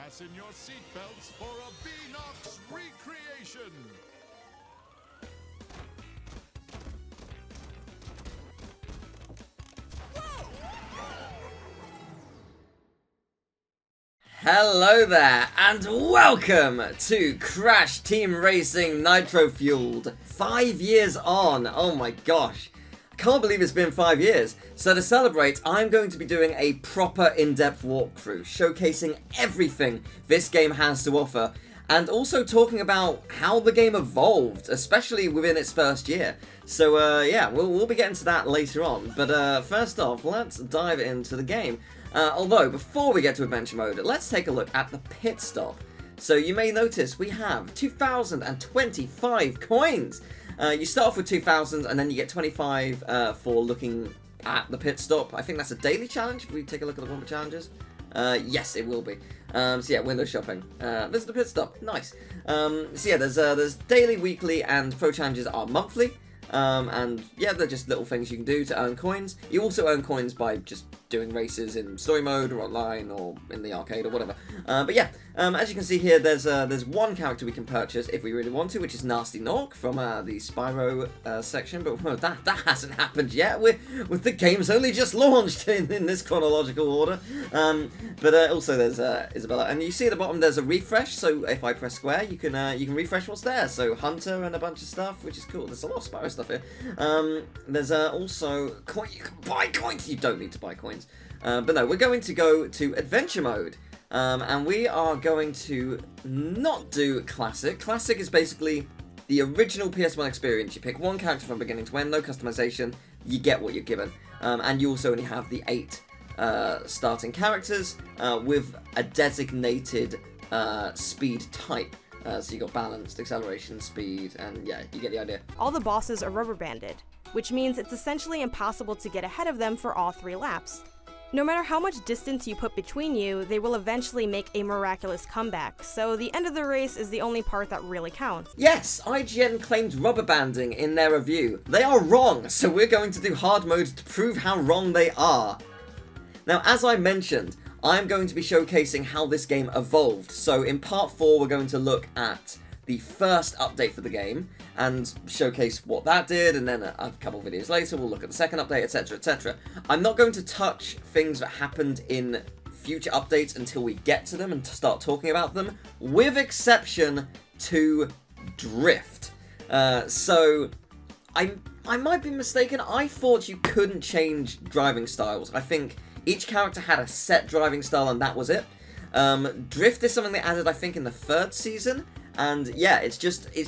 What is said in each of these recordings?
Fasten your seatbelts for a Beanox recreation. Hello there, and welcome to Crash Team Racing Nitro Fueled. 5 years on, oh my gosh. Can't believe it's been 5 years. So to celebrate, I'm going to be doing a proper in-depth walkthrough, showcasing everything this game has to offer, and also talking about how the game evolved, especially within its first year. So yeah, we'll be getting to that later on, but first off, let's dive into the game. Although, before we get to adventure mode, let's take a look at the pit stop. So you may notice we have 2,025 coins. You start off with 2,000 and then you get 25 for looking at the pit stop. I think that's a daily challenge if we take a look at the one of the challenges. Yes, it will be. So yeah, window shopping. This is the pit stop. Nice. So yeah, there's daily, weekly, and pro challenges are monthly. And yeah, they're just little things you can do to earn coins. You also earn coins by just doing races in story mode or online or in the arcade or whatever. But yeah, as you can see here, there's one character we can purchase if we really want to, which is Nasty Nork from the Spyro section. But well, that hasn't happened yet. With the game's only just launched in this chronological order. But also there's Isabella, and you see at the bottom there's a refresh. So if I press square, you can refresh what's there. So Hunter and a bunch of stuff, which is cool. There's a lot of Spyro stuff here. There's also coin. You can buy coins. You don't need to buy coins. But no, we're going to go to adventure mode. And we are going to not do classic. Classic is basically the original PS1 experience. You pick one character from beginning to end, no customization. You get what you're given. And you also only have the 8 starting characters with a designated speed type. So you got balanced, acceleration, speed, and yeah, you get the idea. All the bosses are rubber banded, which means it's essentially impossible to get ahead of them for all 3 laps. No matter how much distance you put between you, they will eventually make a miraculous comeback, so the end of the race is the only part that really counts. Yes, IGN claimed rubber banding in their review. They are wrong, so we're going to do hard mode to prove how wrong they are. Now, as I mentioned, I'm going to be showcasing how this game evolved. So in part 4, we're going to look at the first update for the game and showcase what that did, and then a couple videos later we'll look at the second update, etc, etc. I'm not going to touch things that happened in future updates until we get to them and start talking about them, with exception to drift. So I might be mistaken. I thought you couldn't change driving styles. I think each character had a set driving style and that was it. Drift is something they added, I think, in the 3rd season. And yeah, it's just a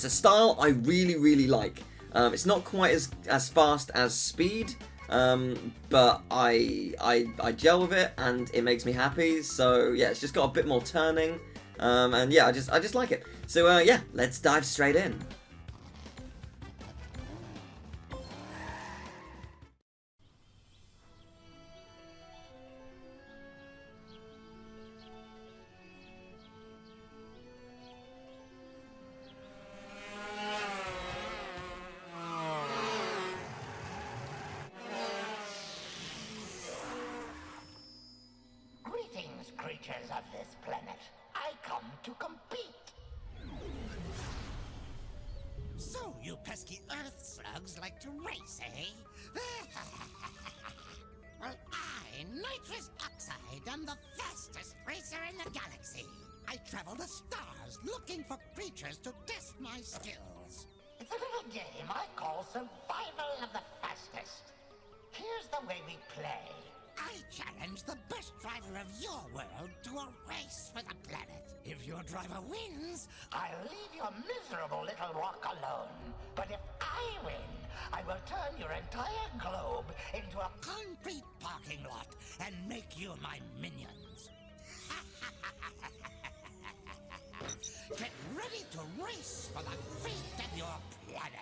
style I really like. It's not quite as fast as speed, but I gel with it and it makes me happy. So yeah, it's just got a bit more turning, and yeah, I just like it. So yeah, let's dive straight in. Creatures of this planet, I come to compete. So you pesky Earth slugs like to race, eh? Well, I, nitrous oxide, am the fastest racer in the galaxy. I travel the stars looking for creatures to test my skills. It's a little game I call survival of the fastest. Here's the way we play. I challenge the best driver of your world to a race for the planet. If your driver wins, I'll leave your miserable little rock alone. But if I win, I will turn your entire globe into a concrete parking lot and make you my minions. Get ready to race for the fate of your planet.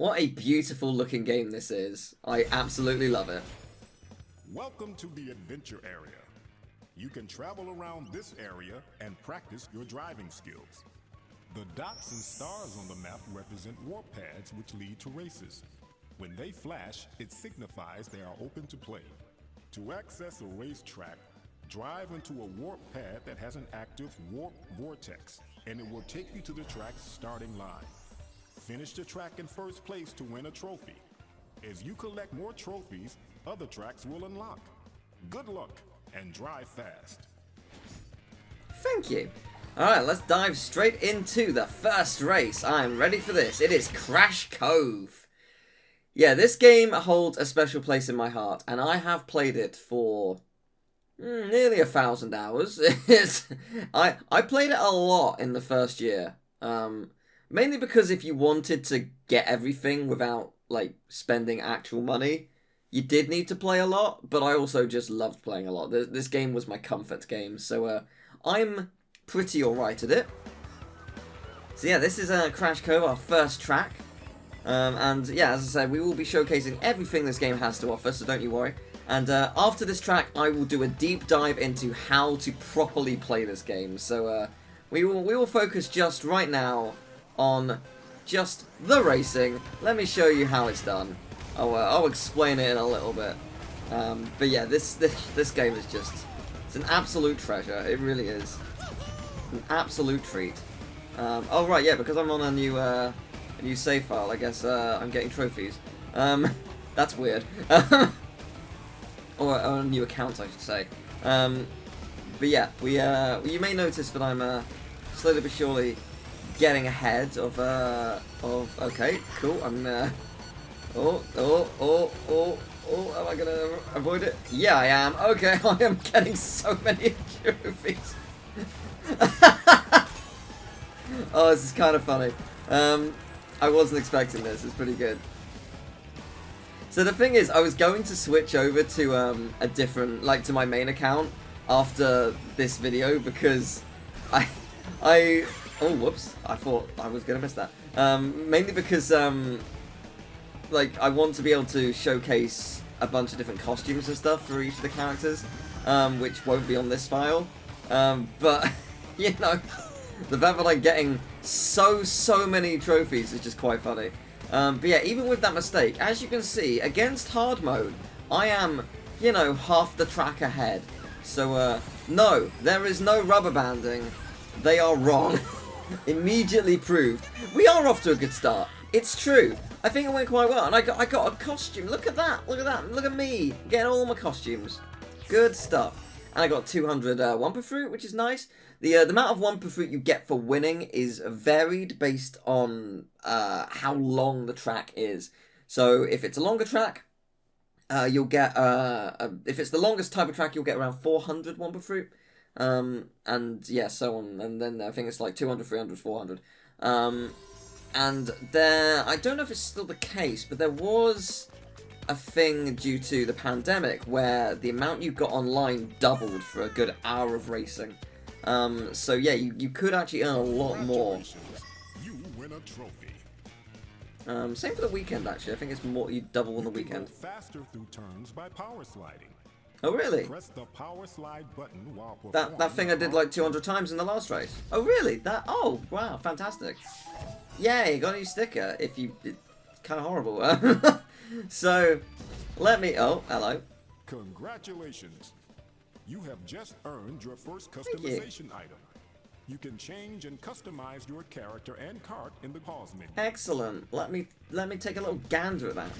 What a beautiful looking game this is. I absolutely love it. Welcome to the adventure area. You can travel around this area and practice your driving skills. The dots and stars on the map represent warp pads which lead to races. When they flash, it signifies they are open to play. To access a racetrack, drive into a warp pad that has an active warp vortex, and it will take you to the track's starting line. Finish the track in first place to win a trophy. As you collect more trophies, other tracks will unlock. Good luck, and drive fast. Thank you. Alright, let's dive straight into the first race. I'm ready for this. It is Crash Cove. Yeah, this game holds a special place in my heart, and I have played it for nearly 1,000 hours. I played it a lot in the first year. Mainly because if you wanted to get everything without, like, spending actual money, you did need to play a lot, but I also just loved playing a lot. This game was my comfort game, so I'm pretty alright at it. So yeah, this is Crash Cove, our first track. And yeah, as I said, we will be showcasing everything this game has to offer, so don't you worry. And after this track, I will do a deep dive into how to properly play this game. So we will focus just right now on just the racing. Let me show you how it's done. I'll explain it in a little bit. But yeah, this game is just, it's an absolute treasure. It really is. An absolute treat. Oh right, yeah, because I'm on a new save file, I guess I'm getting trophies. That's weird. or a new account, I should say. But yeah, you may notice that I'm slowly but surely getting ahead of okay, cool. I'm am I gonna avoid it? Yeah, I am. Okay, I am getting so many trophies. Oh, this is kind of funny. I wasn't expecting this. It's pretty good. So the thing is, I was going to switch over to a different, like, to my main account after this video because oh, whoops! I thought I was gonna miss that. Mainly because like, I want to be able to showcase a bunch of different costumes and stuff for each of the characters, which won't be on this file. But you know, the fact that I'm getting so many trophies is just quite funny. But yeah, even with that mistake, as you can see, against hard mode, I am, you know, half the track ahead. So, no, there is no rubber banding. They are wrong. Immediately proved. We are off to a good start. It's true. I think it went quite well, and I got a costume. Look at that. Look at that. Look at me getting all my costumes. Good stuff. And I got 200 Wumpa Fruit, which is nice. The amount of Wumpa Fruit you get for winning is varied based on how long the track is. So if it's a longer track, you'll get if it's the longest type of track, you'll get around 400 Wumpa Fruit. And yeah, so on. And then I think it's like 200, 300, 400. And there, I don't know if it's still the case, but there was a thing due to the pandemic where the amount you got online doubled for a good hour of racing. So yeah, you could actually earn a lot more. You win a trophy. Same for the weekend, actually. I think it's more, you double on the weekend. You can go faster through turns by power sliding. Oh really? Press the power slide button while That thing I did like 200 times in the last race. Oh really? Oh wow, fantastic. Yay, got a new sticker. It's kind of horrible. So, let me... Oh, hello. Congratulations. You have just earned your first customization item. You can change and customize your character and cart in the pause menu. Excellent. Let me take a little gander at that.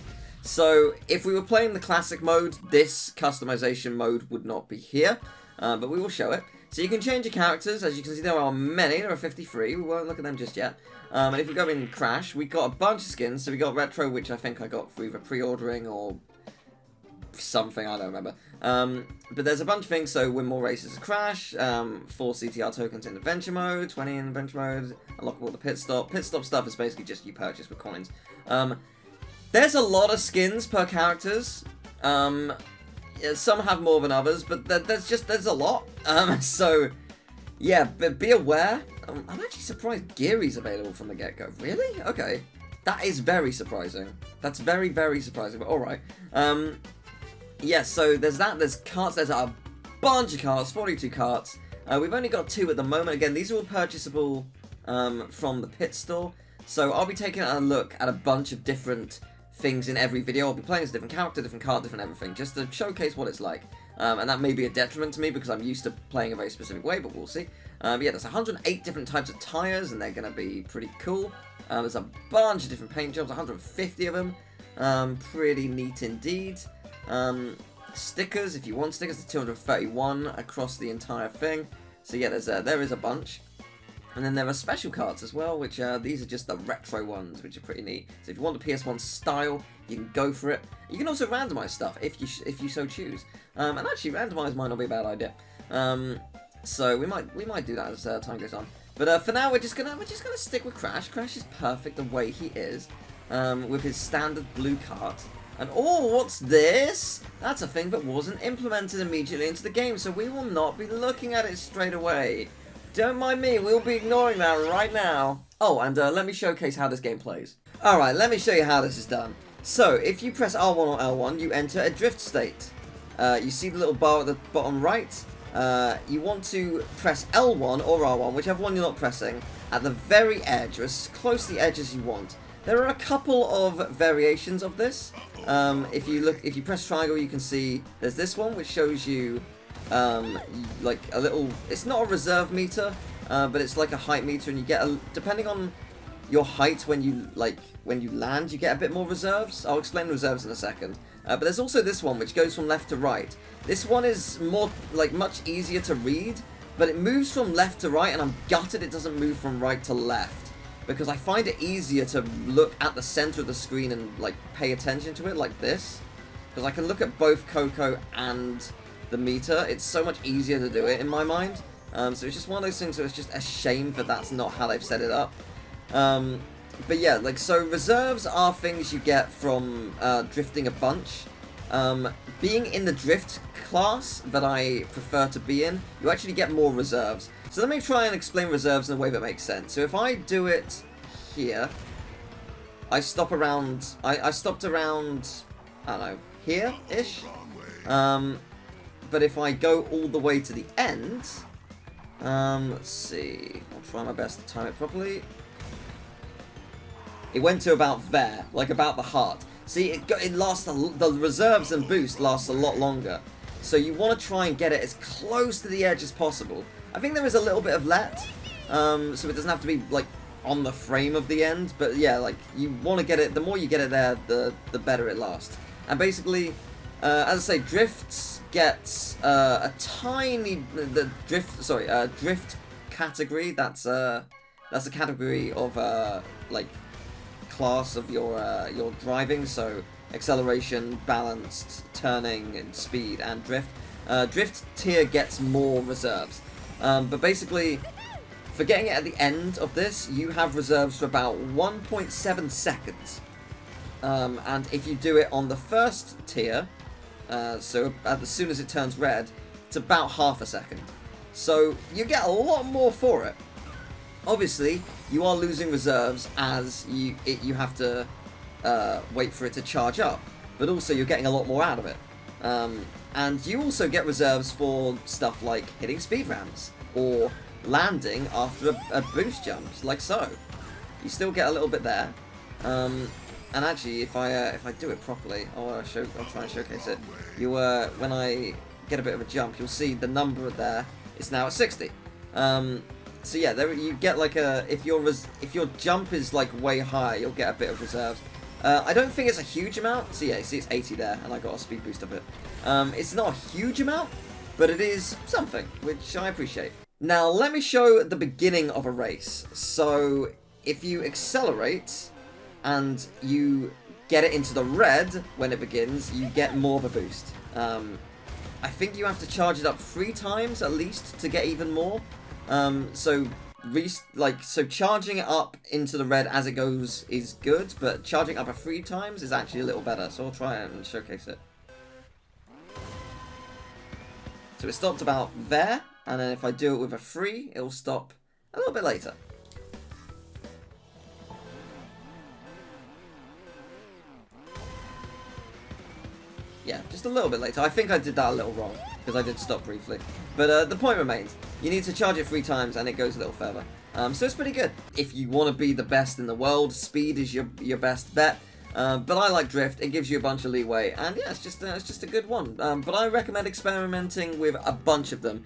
So, if we were playing the classic mode, this customization mode would not be here, but we will show it. So you can change your characters. As you can see, there are many. There are 53. We won't look at them just yet. And if we go in Crash, we got a bunch of skins. So we got Retro, which I think I got for either pre-ordering or something, I don't remember. But there's a bunch of things. So win more races of Crash, 4 CTR tokens in Adventure Mode, 20 in Adventure Mode, unlockable the Pit Stop. Pit Stop stuff is basically just you purchase with coins. There's a lot of skins per characters. Yeah, some have more than others, but there's a lot. So yeah, but be aware. I'm actually surprised Geary's available from the get-go. Really? Okay. That is very surprising. That's very, very surprising, but alright. Yeah, so there's that. There's carts. There's a bunch of carts, 42 carts. We've only got 2 at the moment. Again, these are all purchasable from the pit store. So I'll be taking a look at a bunch of different things in every video. I'll be playing as a different character, different card, different everything, just to showcase what it's like. And that may be a detriment to me because I'm used to playing a very specific way, but we'll see. But yeah, there's 108 different types of tyres, and they're going to be pretty cool. There's a bunch of different paint jobs, 150 of them. Pretty neat indeed. Stickers, if you want stickers, there's 231 across the entire thing. So yeah, there is a bunch. And then there are special cards as well, which these are just the retro ones, which are pretty neat. So if you want the PS1 style, you can go for it. You can also randomize stuff if you so choose. And actually, randomize might not be a bad idea. So we might do that as time goes on. But for now, we're just gonna stick with Crash. Crash is perfect the way he is, with his standard blue cart. And oh, what's this? That's a thing that wasn't implemented immediately into the game, so we will not be looking at it straight away. Don't mind me, we'll be ignoring that right now. Oh, and let me showcase how this game plays. Alright, let me show you how this is done. So, if you press R1 or L1, you enter a drift state. You see the little bar at the bottom right? You want to press L1 or R1, whichever one you're not pressing, at the very edge, or as close to the edge as you want. There are a couple of variations of this. If you press triangle, you can see there's this one which shows you like a little. It's not a reserve meter, but it's like a height meter, and you get depending on your height when you land, you get a bit more reserves. I'll explain the reserves in a second. But there's also this one which goes from left to right. This one is more much easier to read, but it moves from left to right, and I'm gutted it doesn't move from right to left. Because I find it easier to look at the center of the screen and pay attention to it like this. Because I can look at both Coco and the meter. It's so much easier to do it in my mind. So it's just one of those things where it's just a shame that that's not how they've set it up. But yeah, so reserves are things you get from drifting a bunch. Being in the drift class that I prefer to be in, you actually get more reserves. So let me try and explain reserves in a way that makes sense. So if I do it here, I stop around, I stopped around, I don't know, here-ish. But if I go all the way to the end, let's see, I'll try my best to time it properly. It went to about there, about the heart. See, it lasts, the reserves and boost lasts a lot longer. So you want to try and get it as close to the edge as possible. I think there is a little bit of let, so it doesn't have to be, on the frame of the end. But yeah, you want to get it, the more you get it there, the better it lasts. And basically, as I say, drifts gets a tiny, drift category, that's a category of, class of your driving, so acceleration, balanced, turning, and speed, and drift. Drift tier gets more reserves. But basically, for getting it at the end of this, you have reserves for about 1.7 seconds. And if you do it on the first tier, so as soon as it turns red, it's about half a second. So you get a lot more for it. Obviously, you are losing reserves as you have to wait for it to charge up, but also you're getting a lot more out of it. And you also get reserves for stuff like hitting speed ramps or landing after a boost jump, like so. You still get a little bit there. And actually, if I do it properly, I'll try and showcase it. When I get a bit of a jump, you'll see the number there is now at 60. So yeah, there you get if your jump is way high, you'll get a bit of reserves. I don't think it's a huge amount. So yeah, you see it's 80 there, and I got a speed boost of it. It's not a huge amount, but it is something, which I appreciate. Now let me show the beginning of a race. So if you accelerate and you get it into the red when it begins, you get more of a boost. I think you have to charge it up 3 times at least to get even more. So charging it up into the red as it goes is good, but charging up 3 times is actually a little better. So I'll try and showcase it. So it stopped about there, and then if I do it with a 3, it'll stop a little bit later. yeah, just a little bit later. I think I did that a little wrong, because I did stop briefly. But the point remains, you need to charge it 3 times, and it goes a little further. So it's pretty good. If you want to be the best in the world, speed is your best bet. But I like drift. It gives you a bunch of leeway, and yeah, it's just a good one. But I recommend experimenting with a bunch of them.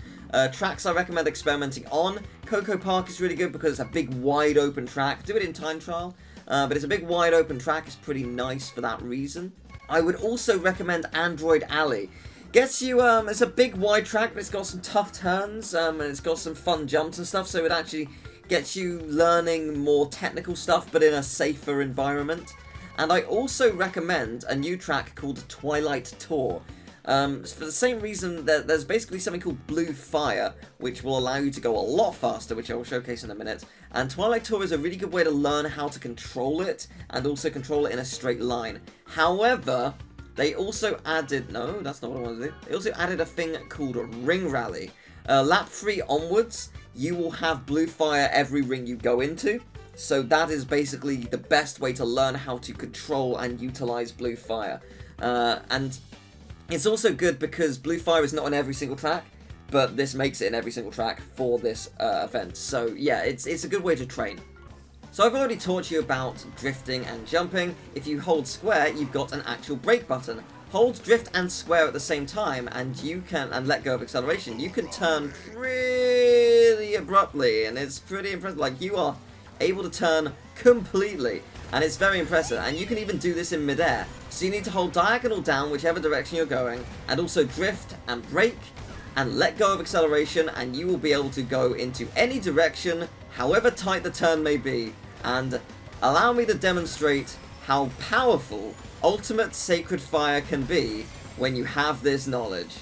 Tracks I recommend experimenting on. Coco Park is really good because it's a big wide open track. Do it in time trial, but it's a big wide open track. It's pretty nice for that reason. I would also recommend Android Alley. Gets you, it's a big wide track, but it's got some tough turns, and it's got some fun jumps and stuff, so it actually gets you learning more technical stuff, but in a safer environment. And I also recommend a new track called Twilight Tour. For the same reason that there's basically something called Blue Fire, which will allow you to go a lot faster, which I will showcase in a minute. And Twilight Tour is a really good way to learn how to control it, and also control it in a straight line. However, they also added, no, that's not what I want to do. They also added a thing called Ring Rally. Lap 3 onwards, you will have Blue Fire every ring you go into. So that is basically the best way to learn how to control and utilize Blue Fire. And it's also good because Blue Fire is not on every single track, but this makes it in every single track for this event. So yeah, it's a good way to train. So I've already taught you about drifting and jumping. If you hold square, you've got an actual brake button. Hold drift and square at the same time, and you can, and let go of acceleration. You can turn pretty abruptly, and it's pretty impressive. Like, you are able to turn completely, and it's very impressive. And you can even do this in midair. So you need to hold diagonal down whichever direction you're going, and also drift and brake, and let go of acceleration, and you will be able to go into any direction, however tight the turn may be. And allow me to demonstrate how powerful Ultimate Sacred Fire can be when you have this knowledge.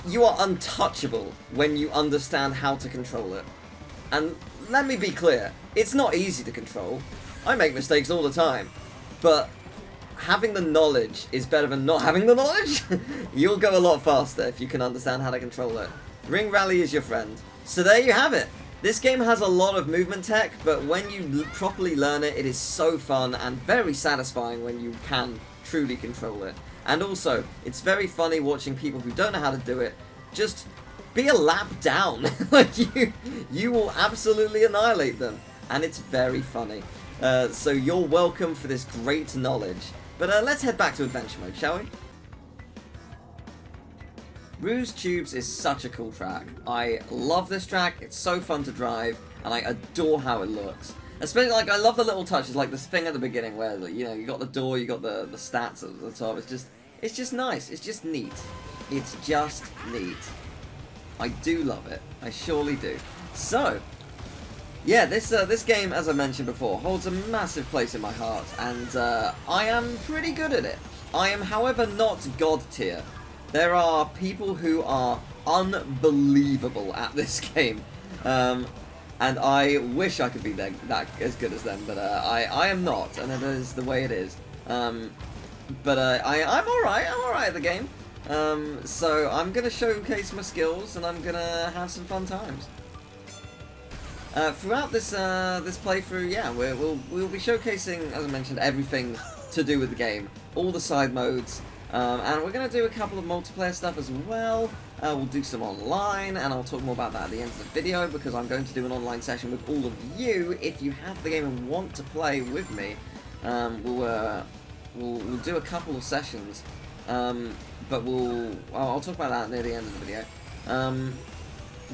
You are untouchable when you understand how to control it. And let me be clear, it's not easy to control. I make mistakes all the time. But having the knowledge is better than not having the knowledge. You'll go a lot faster if you can understand how to control it. Ring Rally is your friend. So there you have it. This game has a lot of movement tech, but when you properly learn it, it is so fun and very satisfying when you can truly control it. And also, it's very funny watching people who don't know how to do it just be a lap down. Like, you will absolutely annihilate them, and it's very funny. So you're welcome for this great knowledge. But let's head back to adventure mode, shall we? Rouge Tubes is such a cool track. I love this track, it's so fun to drive, and I adore how it looks. Especially, like, I love the little touches, like this thing at the beginning where, you know, you got the door, you got the stats at the top. It's just nice, it's just neat. It's just neat. I do love it, I surely do. So, yeah, this game, as I mentioned before, holds a massive place in my heart, and I am pretty good at it. I am, however, not God tier. There are people who are unbelievable at this game, and I wish I could be that as good as them, but I am not, and it is the way it is. I'm alright at the game. So I'm gonna showcase my skills, and I'm gonna have some fun times. Throughout this playthrough, yeah, we'll be showcasing, as I mentioned, everything to do with the game, all the side modes. And we're going to do a couple of multiplayer stuff as well. We'll do some online, and I'll talk more about that at the end of the video, because I'm going to do an online session with all of you. If you have the game and want to play with me, we'll do a couple of sessions, but I'll talk about that near the end of the video.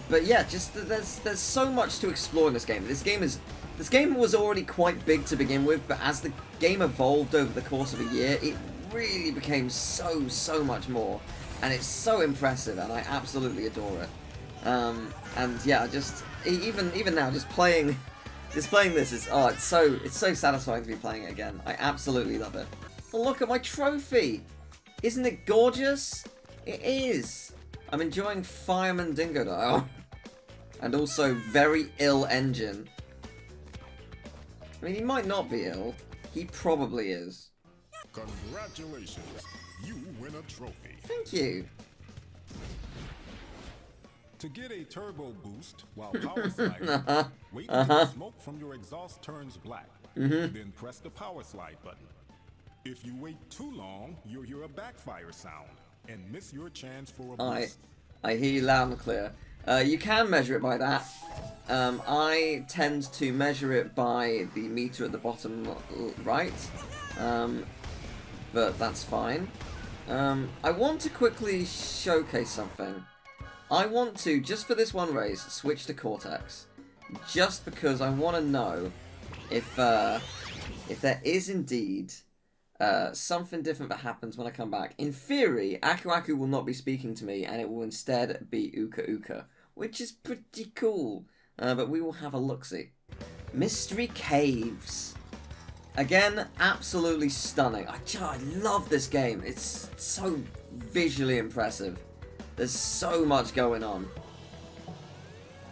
But yeah, just there's so much to explore in this game. This game was already quite big to begin with, but as the game evolved over the course of a year, it really became so much more, and it's so impressive, and I absolutely adore it. And yeah, just even now, just playing this is it's so satisfying to be playing it again. I absolutely love it. Oh, look at my trophy! Isn't it gorgeous? It is. I'm enjoying Fireman Dingo Dial, and also very ill engine. I mean, he might not be ill. He probably is. Congratulations, you win a trophy. Thank you. To get a turbo boost while power sliding, wait until the smoke from your exhaust turns black. Then press the power slide button. If you wait too long, you'll hear a backfire sound. and miss your chance for a boost. I hear you loud and clear. You can measure it by that. I tend to measure it by the meter at the bottom right, but that's fine. I want to quickly showcase something. I want to, just for this one race, switch to Cortex. Just because I want to know if there is indeed something different that happens when I come back. In theory, Aku Aku will not be speaking to me, and it will instead be Uka Uka, which is pretty cool. But we will have a look-see. Mystery Caves. Again, absolutely stunning. I love this game. It's so visually impressive. There's so much going on.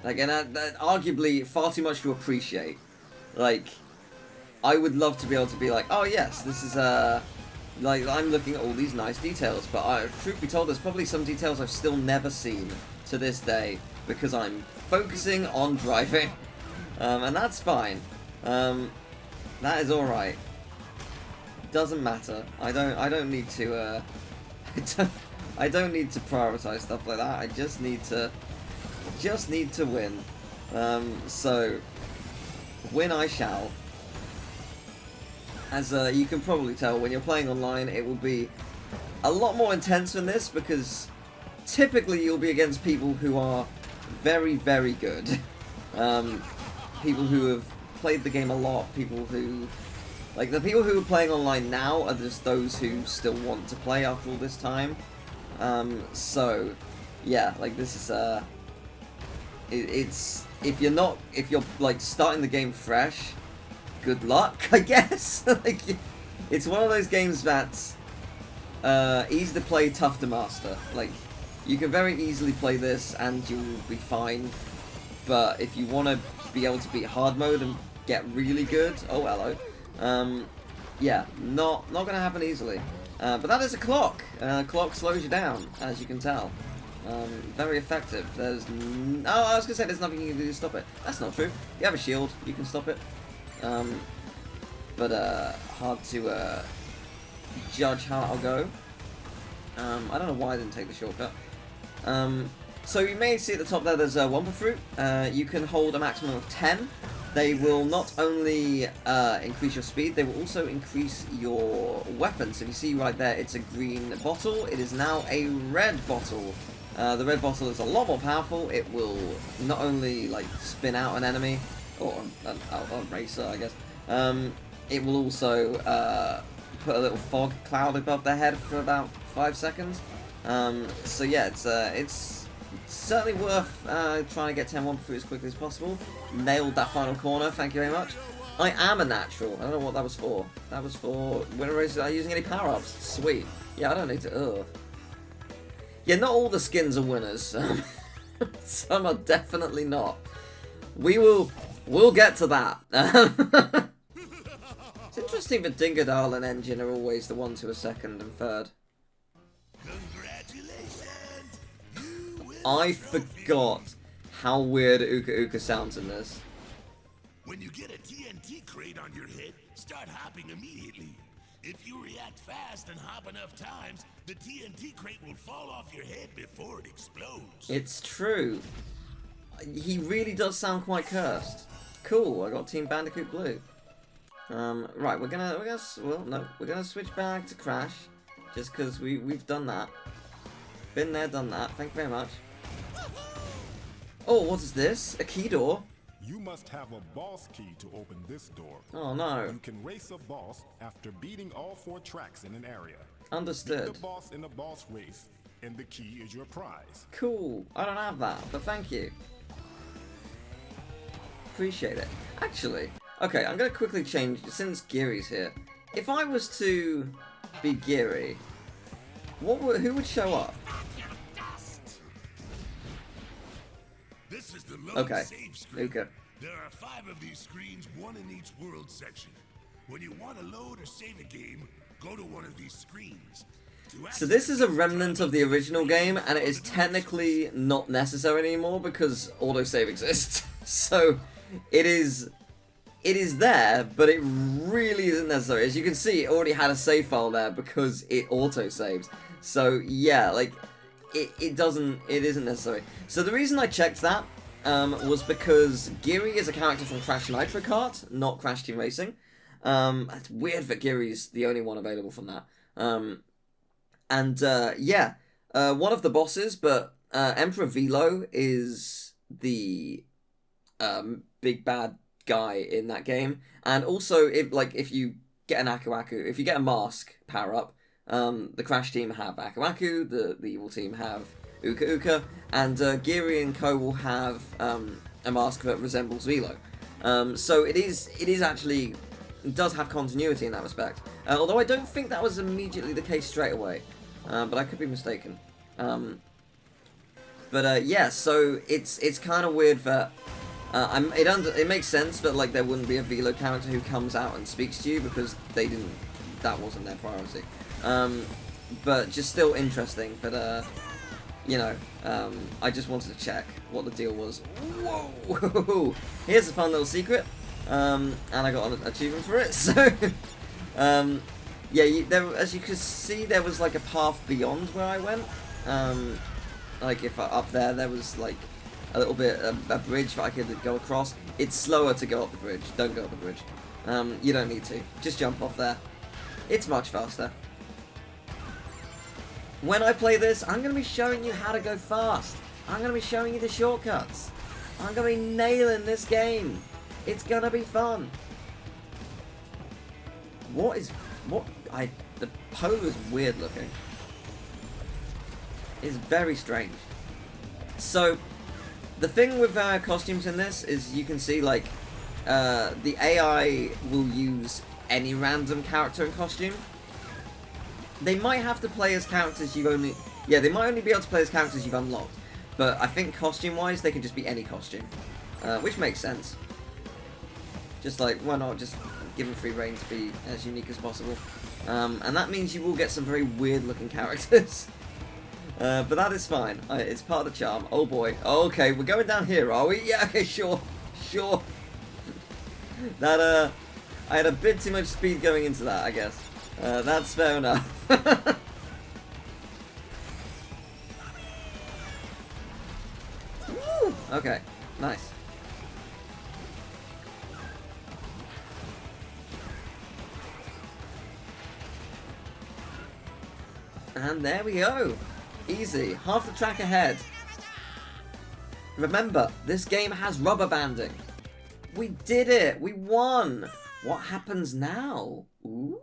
Like, and arguably far too much to appreciate. Like, I would love to be able to be like, oh yes, this is like, I'm looking at all these nice details, but truth be told, there's probably some details I've still never seen to this day because I'm focusing on driving, and that's fine. That is all right. Doesn't matter. I don't need to. I don't need to prioritize stuff like that. I just need to win. So win I shall. As you can probably tell, when you're playing online, it will be a lot more intense than this because typically you'll be against people who are very, very good. People who have played the game a lot, people who... Like, the people who are playing online now are just those who still want to play after all this time. So, yeah, like, this is, it's... If you're, like, starting the game fresh, good luck, I guess. Like, it's one of those games that's easy to play, tough to master. Like, you can very easily play this and you'll be fine. But if you want to be able to beat hard mode and get really good, oh hello, yeah, not gonna happen easily. But that is a clock. Clock slows you down, as you can tell. Very effective. There's I was gonna say there's nothing you can do to stop it. That's not true. You have a shield, you can stop it. But hard to judge how it'll go. I don't know why I didn't take the shortcut. So you may see at the top there, there's a Wumpa Fruit. You can hold a maximum of 10. They will not only increase your speed, they will also increase your weapons. So if you see right there, it's a green bottle. It is now a red bottle. The red bottle is a lot more powerful. It will not only like spin out an enemy, or a racer, I guess. It will also put a little fog cloud above their head for about 5 seconds. So yeah, it's certainly worth trying to get 10 Wumpa Fruit as quickly as possible. Nailed that final corner, thank you very much. I am a natural. I don't know what that was for. That was for winner races. Are you using any power-ups? Sweet. Yeah, I don't need to. Ugh. Yeah, not all the skins are winners. Some are definitely not. We'll get to that. It's interesting that Dingodile and Engine are always the ones who are second and third. I forgot how weird Uka Uka sounds in this. When you get a TNT crate on your head, start hopping immediately. If you react fast and hop enough times, the TNT crate will fall off your head before it explodes. It's true. He really does sound quite cursed. Cool, I got Team Bandicoot Blue. Right, we're gonna switch back to Crash, just because we've done that. Been there, done that. Thank you very much. Oh, what is this? A key door? You must have a boss key to open this door. Oh no. You can race a boss after beating all 4 tracks in an area. Understood. Beat the boss in a boss race, and the key is your prize. Cool. I don't have that, but thank you. Appreciate it. Actually, okay, I'm gonna quickly change, since Geary's here. If I was to be Geary, who would show up? This is the load Okay, save screen. Uka. There are 5 of these screens, 1 in each world section. When you want to load or save a game, go to one of these screens. So this is a remnant of the original game, and it is technically not necessary anymore because autosave exists. So it is it is there, but it really isn't necessary. As you can see, it already had a save file there because it auto-saves. So, yeah, like, it isn't necessary. So the reason I checked that was because Geary is a character from Crash Nitro Kart, not Crash Team Racing. It's weird that Geary's the only one available from that. Yeah, one of the bosses, but Emperor Velo is the big bad guy in that game. And also, if you get an if you get a mask power up, the Crash team have Aku, the evil team have Uka Uka, and Geary and Co will have a mask that resembles Velo. So it is actually, it does have continuity in that respect. Although I don't think that was immediately the case straight away, but I could be mistaken. Yeah, so it's kind of weird that it makes sense that like there wouldn't be a Velo character who comes out and speaks to you because that wasn't their priority. But just still interesting that you know, I just wanted to check what the deal was. Whoa! Here's a fun little secret, and I got an achievement for it. So, yeah, as you can see, there was like a path beyond where I went. Like if up there was like a little bit a bridge that I could go across. It's slower to go up the bridge. Don't go up the bridge. You don't need to. Just jump off there. It's much faster. When I play this, I'm going to be showing you how to go fast. I'm going to be showing you the shortcuts. I'm going to be nailing this game. It's going to be fun. The pole is weird looking. It's very strange. So, the thing with costumes in this is you can see like, the AI will use any random character and costume. They might have to play as characters you've only... Yeah, they might only be able to play as characters you've unlocked. But I think costume-wise, they can just be any costume. Which makes sense. Just like, why not just give them free reign to be as unique as possible. And that means you will get some very weird-looking characters. But that is fine. It's part of the charm. Oh boy. Okay, we're going down here, are we? Yeah, okay, sure. Sure. That, I had a bit too much speed going into that, I guess. That's fair enough. Woo! Okay, nice. And there we go. Easy. Half the track ahead. Remember, this game has rubber banding. We did it! We won! What happens now? Ooh.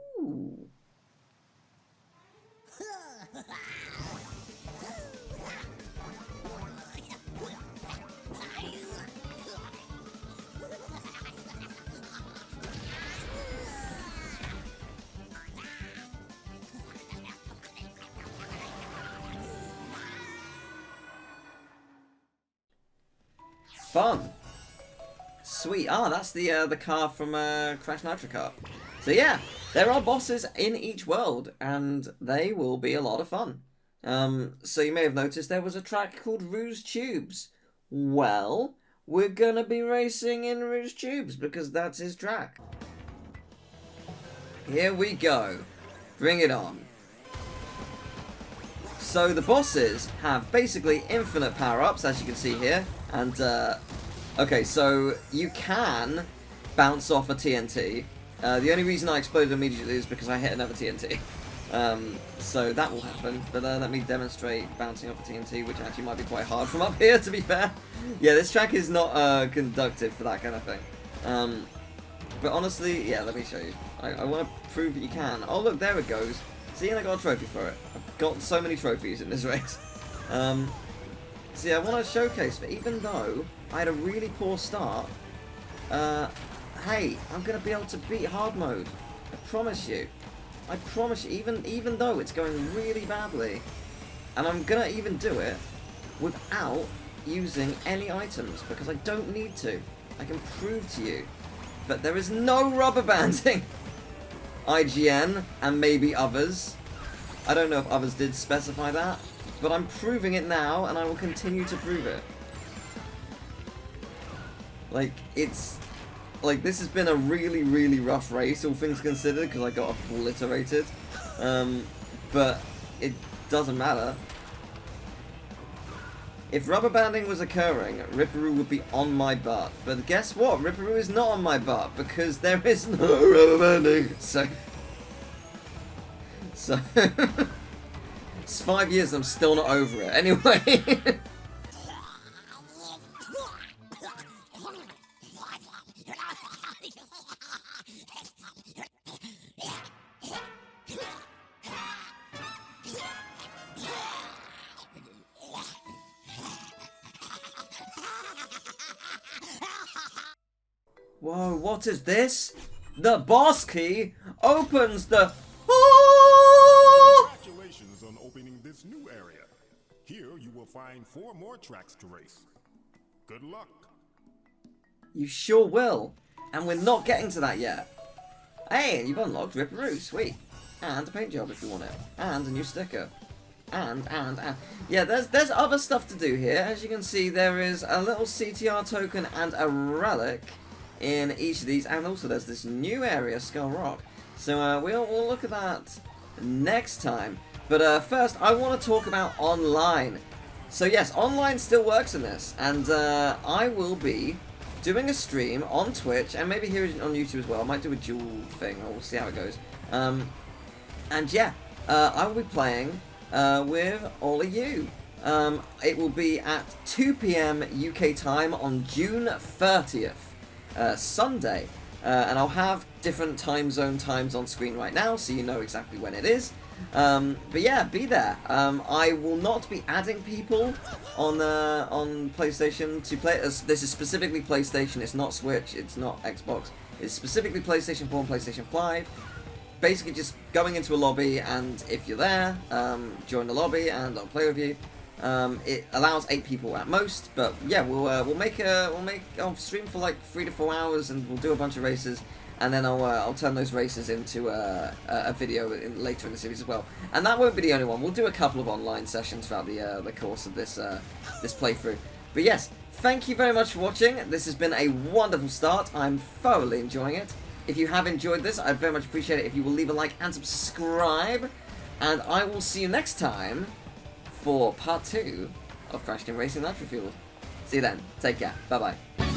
Fun. Sweet. Ah, that's the car from Crash Nitro Kart. So yeah, there are bosses in each world, and they will be a lot of fun. So you may have noticed there was a track called Rouge Tubes. Well, we're gonna be racing in Rouge Tubes because that's his track. Here we go. Bring it on. So the bosses have basically infinite power-ups, as you can see here, and okay, so you can bounce off a TNT. The only reason I exploded immediately is because I hit another TNT. So that will happen, but let me demonstrate bouncing off a TNT, which actually might be quite hard from up here, to be fair. Yeah, this track is not conductive for that kind of thing. But honestly, yeah, let me show you. I want to prove that you can. Oh look, there it goes. See, and I got a trophy for it. I've got so many trophies in this race. See, I want to showcase that even though I had a really poor start, hey, I'm going to be able to beat hard mode. I promise you. I promise you, even though it's going really badly. And I'm going to even do it without using any items, because I don't need to. I can prove to you that there is no rubber banding. IGN, and maybe others. I don't know if others did specify that, but I'm proving it now, and I will continue to prove it. Like, it's like, this has been a really, really rough race, all things considered, because I got obliterated. But it doesn't matter. If rubber banding was occurring, Ripperoo would be on my butt. But guess what? Ripperoo is not on my butt, because there is no rubber banding. So it's 5 years and I'm still not over it. Anyway. Whoa, what is this? The boss key opens the... Congratulations on opening this new area. Here you will find 4 more tracks to race. Good luck. You sure will. And we're not getting to that yet. Hey, you've unlocked Ripperoo, sweet. And a paint job if you want it. And a new sticker. And. Yeah, there's other stuff to do here. As you can see, there is a little CTR token and a relic in each of these, and also there's this new area, Skull Rock. So we'll look at that next time. But first, I want to talk about online. So yes, online still works in this, and I will be doing a stream on Twitch, and maybe here on YouTube as well. I might do a dual thing, we'll see how it goes. And yeah, I will be playing with all of you. It will be at 2 PM UK time on June 30th. Sunday, and I'll have different time zone times on screen right now, so you know exactly when it is. But yeah, be there. I will not be adding people on PlayStation to play. This is specifically PlayStation. It's not Switch. It's not Xbox. It's specifically PlayStation 4 and PlayStation 5. Basically, just going into a lobby, and if you're there, join the lobby, and I'll play with you. It allows 8 people at most, but yeah, I'll stream for like 3 to 4 hours, and we'll do a bunch of races, and then I'll turn those races into a video later in the series as well. And that won't be the only one. We'll do a couple of online sessions throughout the course of this playthrough. But yes, thank you very much for watching. This has been a wonderful start. I'm thoroughly enjoying it. If you have enjoyed this, I'd very much appreciate it if you will leave a like and subscribe, and I will see you next time for part 2 of Crash Team Racing Nitro Fueled. See you then. Take care. Bye-bye.